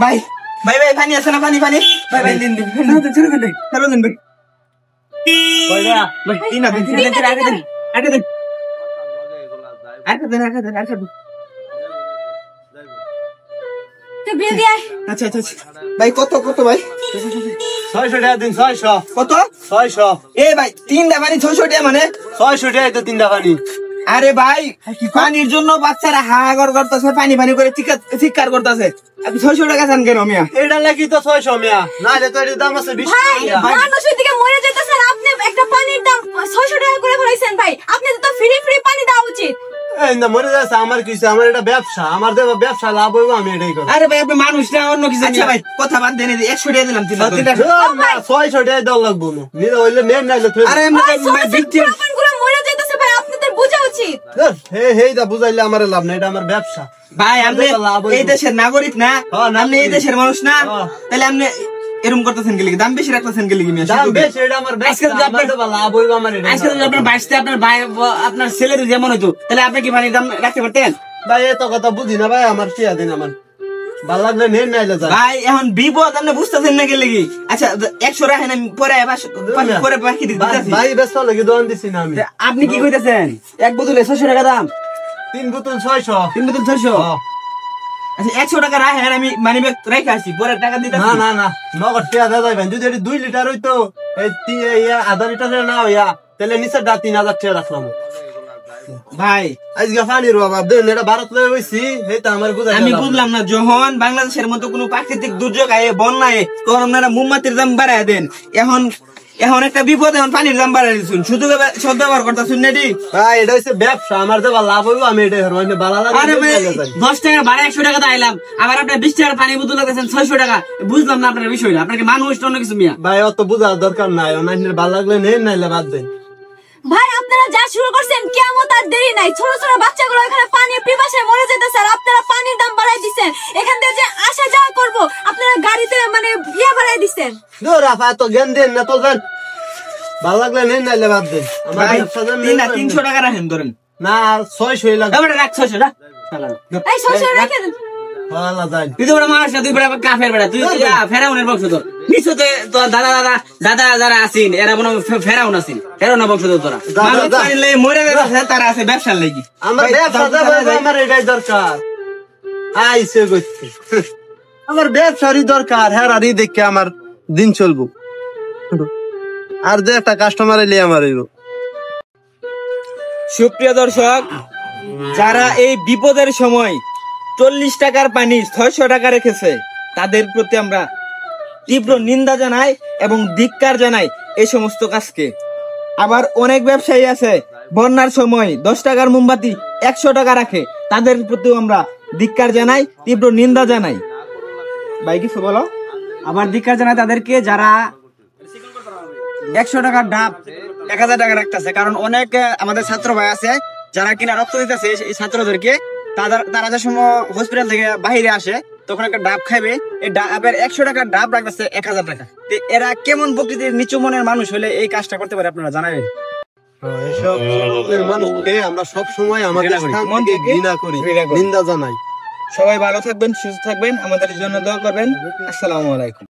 ভাই ভাই ভাই পানি আছে না? পানি পানি ভাই ভাই দিন দিন চলো দিন ভাই কয়টা ভাই দিন দিন দিন আগে দিন আগে দিন আগে দিন আগে দিন আগে দিন তো বিয়ে দিয়ে আচ্ছা আচ্ছা ভাই কত কত ভাই 600 টাকা দিন 600 কত 600 এ ভাই তিনটা পানি 600 টাকা মানে 600 টাকা তো তিনটা পানি আরে ভাই পানির জন্য বাচ্চারা হাহাকার করতেছে পানি পানি করে চিৎকার করতেছে আপনি 600 টাকা চান কেন মিয়া? এটা লাগি তো 600 মিয়া না রে তো এর দাম আছে 20 টাকা মানুষ এদিকে মরে যেতেছেন আপনি একটা পানির দাম 600 টাকা করে ফলাইছেন ভাই আপনি তো ফ্রি ফ্রি পানি দেওয়া উচিত এই না মরে যাচ্ছে আমার কিছু আমার এটা ব্যবসা আমার দেব ব্যবসা লাভ হইব আমি এটাই করব আরে ভাই আপনি মানুষ না অন্য কিছু আচ্ছা ভাই কথা বাদ দেন 100 টাকা দিলাম 300 টাকা 600 টাকা দাও লাগবো না নিলে হইলে মেন নাইলে আরে আমি ভিক্টিম পানগুলো মরে যাইতেছে ভাই আপনাদের বোঝা উচিত হে হে দা বুঝাইলে আমার লাভ না এটা আমার ব্যবসা ভাই আপনি এই দেশের নাগরিক না আপনি এই দেশের মানুষ না তাহলে আপনি এরকম করতেছেন কি লাগি দাম বেশি রাখতেছেন কি লাগি মিয়া দাম বেশি এটা আমার ব্যবসা আমার দেব লাভ হইব আমার এটা আজকে যদি আপনার বাইশতে আপনার ভাই আপনার ছেলে যেমন হইতো তাহলে আপনি কি পানির দাম রাখতে পারতেন? ভাই এত কথা বুঝি না ভাই আমার টিয়া দিন আমার ভালো লাগলে নেন নাইলে যা ভাই এখন বিপদ আপনি বুঝতেছেন না কি লাগি আচ্ছা 100 রাখেন আমি পরে পরে বাকি দিতেছি ভাই ব্যস্ত লাগি দোকান দিছি না আমি আপনি কি কইতেছেন এক বোতলে 600 টাকা দাম 3 বোতল 600 3 বোতল 600 আচ্ছা 100 টাকা রাখেন আমি মানি ব্যাগ রেখে আসি পরে টাকা দিতে না না না নগদ টিয়া দাদা ভাই যদি 2 লিটার হইতো এই আধা লিটার না হইয়া তাহলে নিচে 3000 টাকা রাখলাম ভাই আজকে পানির অভাব দেন এটা ভারত লয়ে হইছি এইটা আমার বুঝাই আমি বুঝলাম না যখন বাংলাদেশের মতো কোনো প্রাকৃতিক দুর্যোগ আয়ে বন্যায় তখন আপনারা মোমবাতির দাম বাড়ায় দেন এখন একটা বিপদ এখন পানির দাম বাড়াই দিচ্ছেন শুধু সব ব্যবহার করতেছেন নাকি ভাই এটা হচ্ছে ব্যবসা আমার যে লাভ হইব আমি এটাই হরব আমি ভালো লাগে আরে ভাই 10 টাকা ভাড়া 100 টাকা আইলাম আবার আপনি 20 টাকার পানি বোতল লাগতেছেন 600 টাকা বুঝলাম না আপনার বিষয়টা আপনাকে মানুষ অন্য কিছু মিয়া ভাই অত বুঝার দরকার নাই অনলাইনের ভালো লাগলে নেন নাইলে বাদ দেন ভাই আপনারা যা শুরু করছেন কিয়ামত আর দেরি নাই ছোট ছোট বাচ্চাগুলো এখানে পানির পিপাসায় মরে যেতেছে আর আপনারা পানির দাম বাড়াই দিচ্ছেন এখান থেকে যে আসা যাওয়া করব আপনারা গাড়িতে মানে বাড়াই দিচ্ছেন দূর আপা তো জ্ঞান দেন না তো জান ভালো লাগলে নেন নাইলে বাদ দেন আমার ব্যবসা জান 300 টাকা রাখেন ধরেন না 600 লাগবে আমরা রাখ 600 রাখ এই 600 রেখে দেন ভালো যাই তুই তো বড় মানুষ না তুই বড় কাফের বেড়া তুই ফেরাউনের বংশধর নিশ্চয় তোর দাদা যারা আছেন এরা মনে ফেরাউন আছেন ফেরাউনের বংশধর তোরা মানুষ পানিলে মরে গেছে তারা আছে ব্যবসার লাগি আমার ব্যবসা আমার এটাই দরকার আইসে গইছে আমার ব্যবসারই দরকার হেরারই দেখে আমার দিন চলবো আর যে একটা কাস্টমার এলে আমার হইব সুপ্রিয় দর্শক যারা এই বিপদের সময় 40 টাকার পানি 600 টাকা রেখেছে তাদের প্রতি আমরা তীব্র নিন্দা জানাই এবং ধিক্কার জানাই এই সমস্ত কাজকে আবার অনেক ব্যবসায়ী আছে বন্যার সময় 10 টাকার মোমবাতি 100 টাকা রাখে তাদের প্রতিও আমরা ধিক্কার জানাই তীব্র নিন্দা জানাই ভাই কিছু বলো আবার ধিক্কার জানাই তাদেরকে যারা 100 টাকার ডাব 1000 টাকা রাখতেছে কারণ অনেক আমাদের ছাত্র ভাই আছে যারা কিনা রক্ত দিতেছে এই ছাত্রদেরকে তারা যে সময় হসপিটাল থেকে বাইরে আসে তখন একটা ডাব খাইবে এই ডাবের 100 টাকার ডাব রাখতেছে 1000 টাকা এরা কেমন প্রকৃতির নিচু মনের মানুষ হলে এই কাজটা করতে পারে আপনারা জানাবেন এসব মানুষকে আমরা সব সময় আমাদের ঘৃণা করি নিন্দা জানাই সবাই ভালো থাকবেন সুস্থ থাকবেন আমাদের জন্য দোয়া করবেন আসসালামু আলাইকুম।